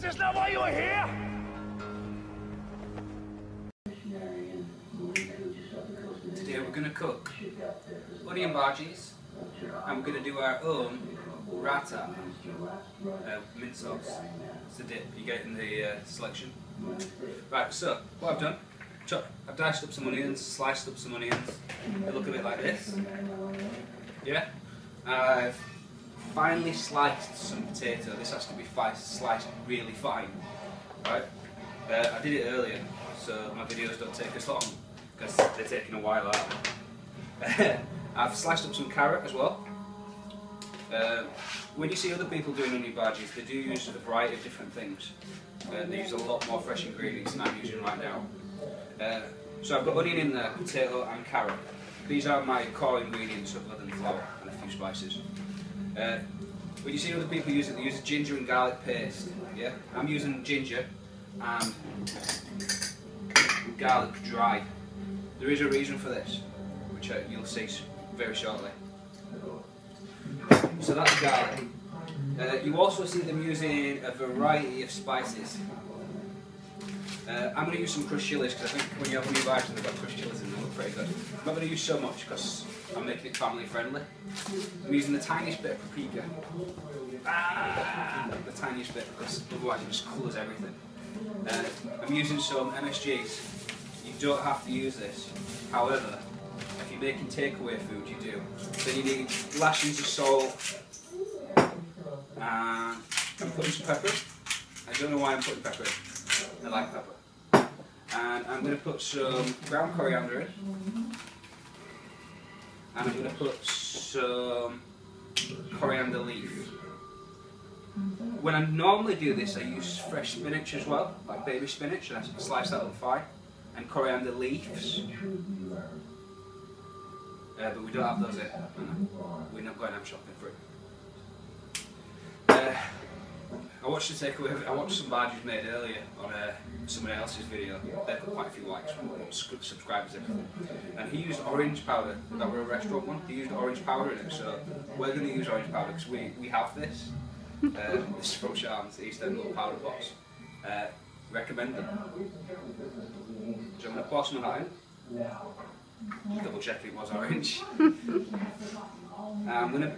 this not why you were here? Today we're going to cook onion bhagis, and we're going to do our own rata mint sauce. It's the dip, you get it in the selection. Right, so what I've done, I've diced up some onions, sliced up some onions, they look a bit like this. Yeah? I've finely sliced some potato. This has to be sliced really fine. Right? I did it earlier, so my videos don't take as long because they're taking a while out. I've sliced up some carrot as well. When you see other people doing onion bhagis, they do use a variety of different things. They use a lot more fresh ingredients than I'm using right now. So I've got onion in there, potato and carrot. These are my core ingredients other than flour and a few spices. When you see other people use it, they use ginger and garlic paste. Yeah, I'm using ginger and garlic dry. There is a reason for this, which you'll see very shortly. So that's garlic. You also see them using a variety of spices. I'm going to use some crushed chilies because I think when you have onion bhagis they've got crushed chilies in them, they look pretty good. I'm not going to use so much because I'm making it family friendly. I'm using the tiniest bit of paprika. The tiniest bit because otherwise it just colours everything. I'm using some MSGs. You don't have to use this. However, if you're making takeaway food, you do. Then you need lashings of salt. And I'm putting some pepper. I don't know why I'm putting pepper in. I like pepper. And I'm going to put some ground coriander in. And I'm going to put some coriander leaf. When I normally do this, I use fresh spinach as well, like baby spinach, and I slice that up fine. And coriander leaves. But we don't have those here. We're not going out shopping for it. I watched some bhagis made earlier on someone else's video. They've got quite a few likes from subscribers and everything. And he used orange powder. That were a restaurant one. He used orange powder in it, so we're going to use orange powder because we have this. This is from Sharms, East End little powder pots. Recommend them. So I'm going to pour some of that in. Double check it was orange. I'm going to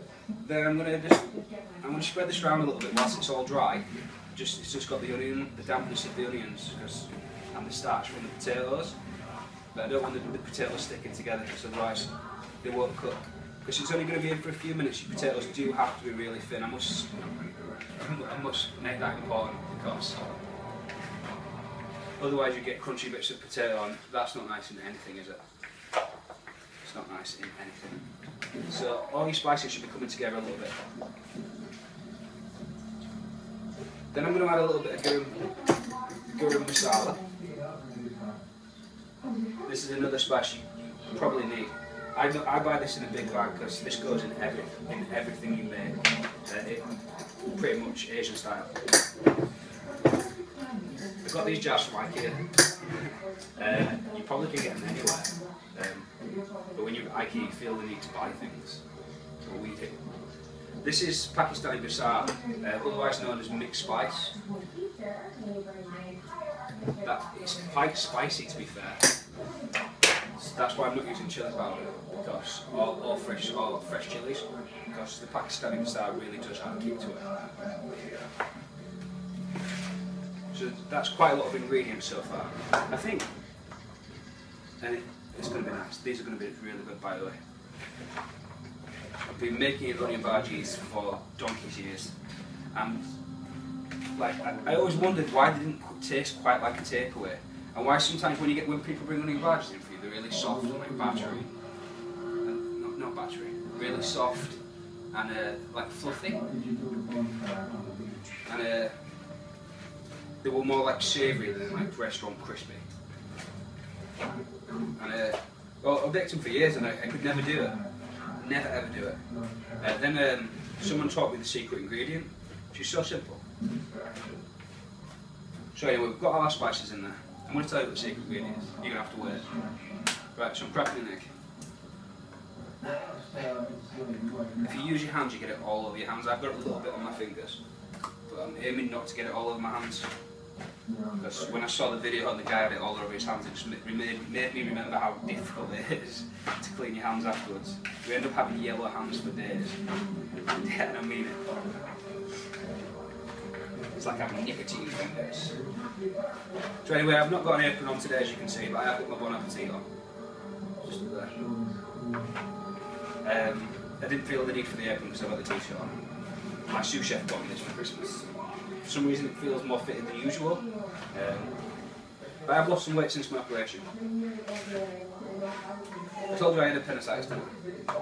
spread this around a little bit whilst it's all dry. It's just got the dampness of the onions and the starch from the potatoes. But I don't want the potatoes sticking together because otherwise they won't cook. Because it's only going to be in for a few minutes. Your potatoes do have to be really thin. I must make that important because otherwise you get crunchy bits of potato and that's not nice in anything, is it? It's not nice in anything. So all your spices should be coming together a little bit. Then I'm going to add a little bit of garam masala. This is another spice you probably need. I buy this in a big bag because this goes in everything you make. Pretty much Asian style. I've got these jars from IKEA. You probably can get them anywhere. But when you're at IKEA, you feel the need to buy things. Well, we do. This is Pakistani basar, otherwise known as mixed spice. It's quite spicy, to be fair. That's why I'm not using chili powder, because or fresh chilies, because the Pakistani basar really does have a kick to it. So that's quite a lot of ingredients so far. I think, and it's going to be nice. These are going to be really good, by the way. I've been making onion bhagis for donkey's years, and I always wondered why they didn't taste quite like a takeaway, and why sometimes when people bring onion bhagis in for you, they're really soft and like battery, not battery, really soft and like fluffy, and they were more like savoury than like restaurant crispy. And well, I've baked them for years and I could never do it. Never ever do it. Then someone taught me the secret ingredient, which is so simple. So anyway, we've got all our spices in there. I'm going to tell you what the secret ingredient is. You're going to have to wait. Right, so I'm cracking an egg. If you use your hands, you get it all over your hands. I've got a little bit on my fingers, but I'm aiming not to get it all over my hands. Because when I saw the video and the guy had it all over his hands, it just made me remember how difficult it is to clean your hands afterwards. You end up having yellow hands for days. Yeah, and I mean it. It's like having nicotine fingers. So anyway, I've not got an apron on today, as you can see, but I have got my bon appetit on. Just there. I didn't feel the need for the apron because I've got the t-shirt on. My sous chef got me this for Christmas. For some reason it feels more fitted than usual. But I've lost some weight since my operation. I told you I had appendicitis, didn't I?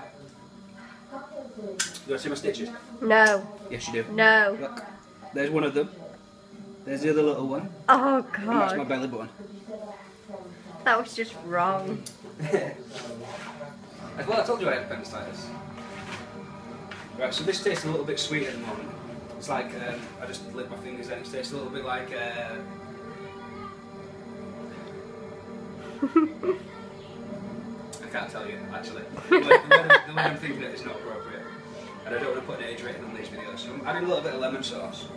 You want to see my stitches? No. Yes, you do. No. Look, there's one of them. There's the other little one. Oh God. And that's my belly button. That was just wrong. Well, I told you I had appendicitis. Right, so this tastes a little bit sweet at the moment. It's like, I just licked my fingers and it tastes a little bit like, I can't tell you, actually. The way I'm thinking it is not appropriate. And I don't want to put an age rating on these videos. So I'm adding a little bit of lemon sauce.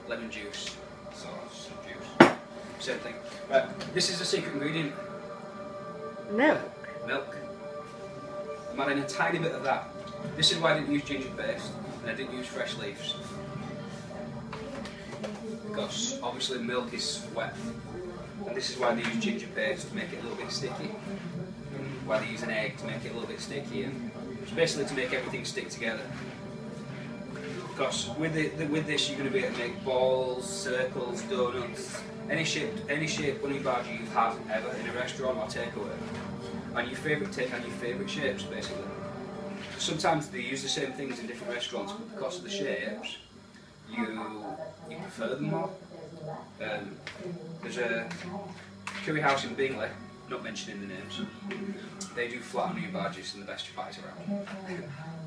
Lemon juice. Sauce. Juice. Same thing. Right, this is the secret ingredient. Milk. Milk. I'm adding a tiny bit of that. This is why I didn't use ginger paste and I didn't use fresh leaves. Because obviously milk is wet. And this is why they use ginger paste to make it a little bit sticky. And why they use an egg to make it a little bit sticky. And it's basically to make everything stick together. Because with this you're going to be able to make balls, circles, donuts, any shape onion bhaji you've had ever in a restaurant or takeaway. And your favourite shapes, basically. Sometimes they use the same things in different restaurants, but because of the shapes, you prefer them more. There's a curry house in Bingley, not mentioning the names. They do flat onion bhajis and the best chapatis around.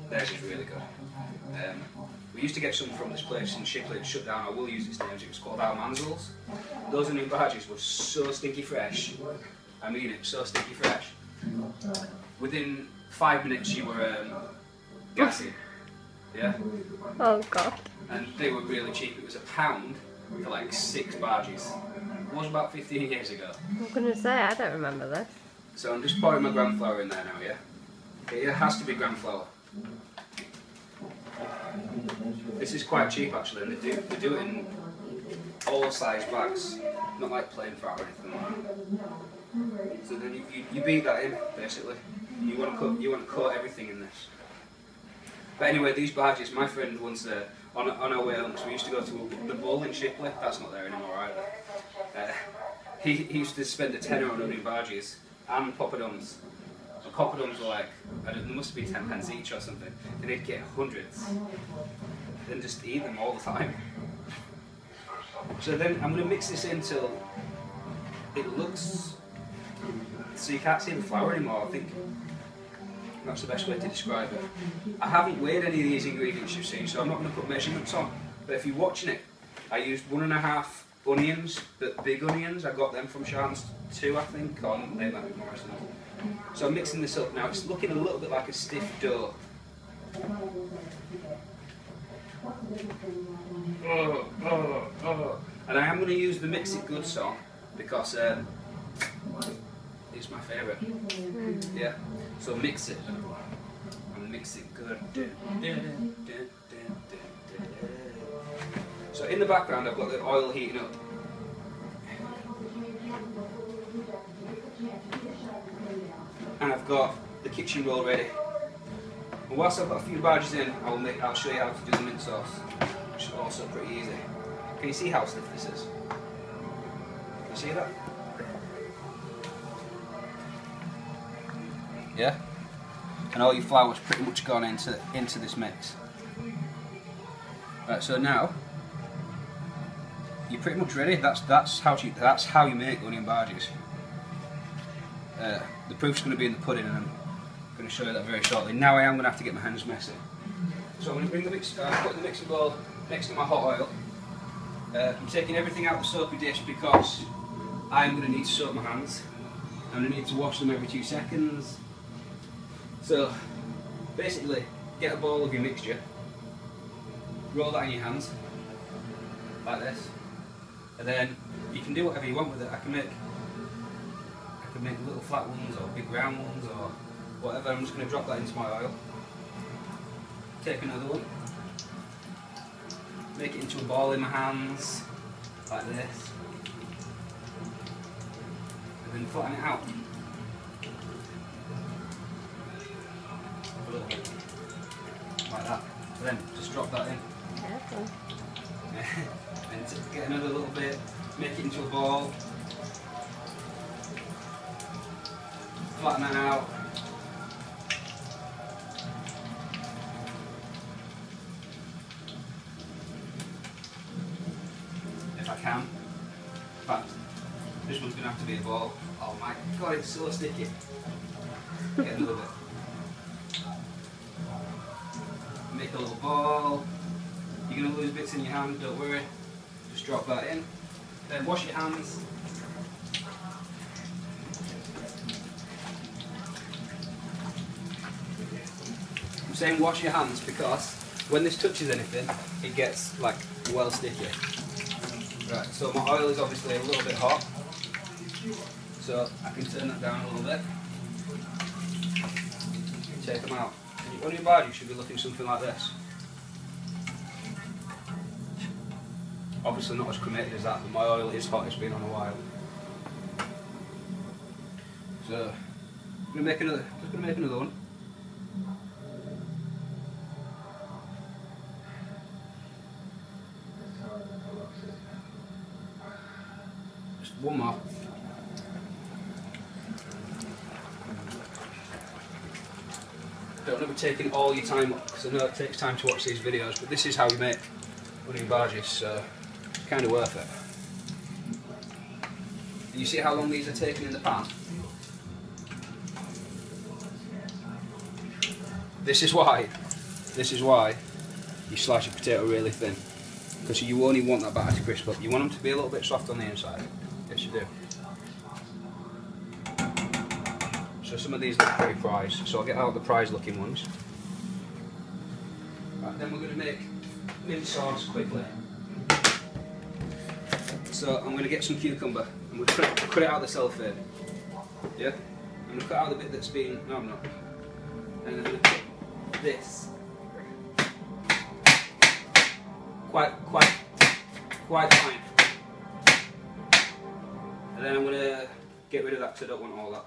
Theirs is really good. We used to get some from this place in Shipley, it shut down. I will use its names. It was called Al Manzil's. Those onion bhajis were so stinky fresh. I mean it, so stinky fresh. Within 5 minutes you were gassy. Yeah? Oh God. And they were really cheap. It was £1 for like 6 bhajis. It was about 15 years ago. I'm gonna say I don't remember this. So I'm just pouring my gram flour in there now, yeah? It has to be gram flour. This is quite cheap actually, and they do it in all size bags, not like plain flour or anything like that. So then you beat that in basically. You want to coat everything in this. But anyway, these bhajis, my friend once on our way home, so we used to go to the Bull in Shipley. That's not there anymore either. He used to spend a tenner on onion bhajis and poppadoms. And poppadoms were like, I don't know, there must be 10 pence each or something. And they'd get hundreds. And just eat them all the time. So then I'm going to mix this in till it looks, so you can't see the flour anymore. I think that's the best way to describe it. I haven't weighed any of these ingredients you've seen, so I'm not going to put measurements on. But if you're watching it, I used 1.5 onions, but big onions. I got them from Sharn's 2, I think, or they might be Morrison's. So I'm mixing this up now. It's looking a little bit like a stiff dough. And I am going to use the Mix It Good song because it's my favourite. Yeah. So mix it. And mix it good. So in the background I've got the oil heating up. And I've got the kitchen roll ready. And whilst I've got a few bhajis in, I'll show you how to do the mint sauce, which is also pretty easy. Can you see how stiff this is? Can you see that? Yeah? And all your flour's pretty much gone into this mix. Right, so now you're pretty much ready. That's how you make onion bhajis. The proof's going to be in the pudding, and I'm going to show you that very shortly. Now I am going to have to get my hands messy. So I'm going to bring the put the mixing bowl next to my hot oil. I'm taking everything out of the soapy dish because I'm going to need to soap my hands. I'm going to need to wash them every 2 seconds. So basically, get a ball of your mixture, roll that in your hands, like this, and then you can do whatever you want with it. I can make little flat ones or big round ones or whatever. I'm just going to drop that into my oil. Take another one, make it into a ball in my hands, like this, and then flatten it out. A little bit, like that. And then just drop that in. Careful. And get another little bit, make it into a ball, flatten that out. If I can. In fact, this one's going to have to be a ball. Oh my god, it's so sticky. Get another bit. Make a little ball. You're going to lose bits in your hand, don't worry. Just drop that in. Then wash your hands. I'm saying wash your hands because when this touches anything, it gets like well sticky. Right, so my oil is obviously a little bit hot. So I can turn that down a little bit. Take them out. And on your bhagis, you should be looking something like this. Obviously not as cremated as that, but my oil is hot, it's been on a while. So, I'm going to make another one. Just one more. Don't ever take in all your time up, because I know it takes time to watch these videos, but this is how we make onion bhagis, so it's kind of worth it. And you see how long these are taking in the pan? This is why you slice your potato really thin, because you only want that batter to crisp up. You want them to be a little bit soft on the inside. Yes, you do. So some of these look pretty prized, so I'll get out the prize looking ones. Right, then we're going to make mint sauce quickly. So I'm going to get some cucumber. I'm going to cut it out of the cellophane. Yeah? I'm going to cut out the bit that's been... No, I'm not. And I'm going to cut this quite fine. And then I'm going to get rid of that because I don't want all that.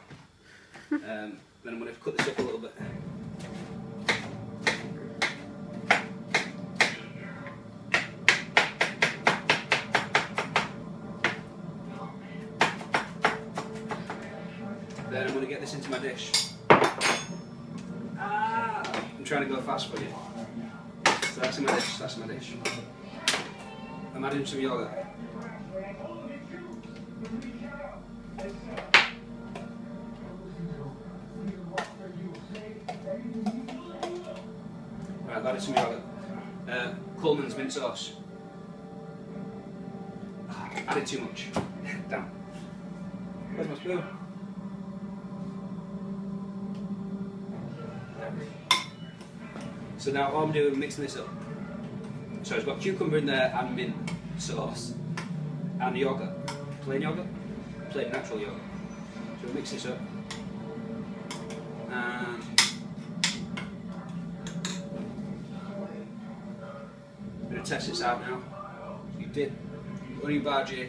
Then I'm going to cut this up a little bit. Then I'm going to get this into my dish. I'm trying to go fast for you. So that's in my dish, that's my dish. I'm adding some yogurt. Right, I've added some yogurt. Coleman's mint sauce. Added too much. Damn. Where's my spoon? So now all I'm doing is mixing this up. So it's got cucumber in there and mint sauce and yogurt. Plain yogurt? Plain natural yogurt. So we'll mix this up. And I'm going to test this out now. You dip onion bhaji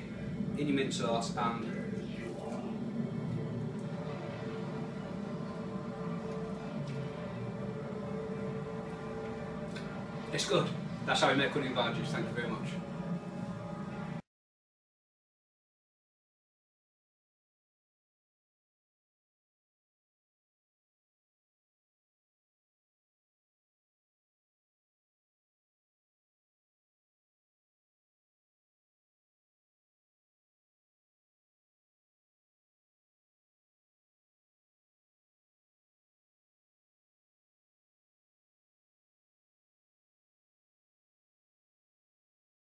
in your mint sauce and it's good. That's how we make onion bhajis. Thank you very much.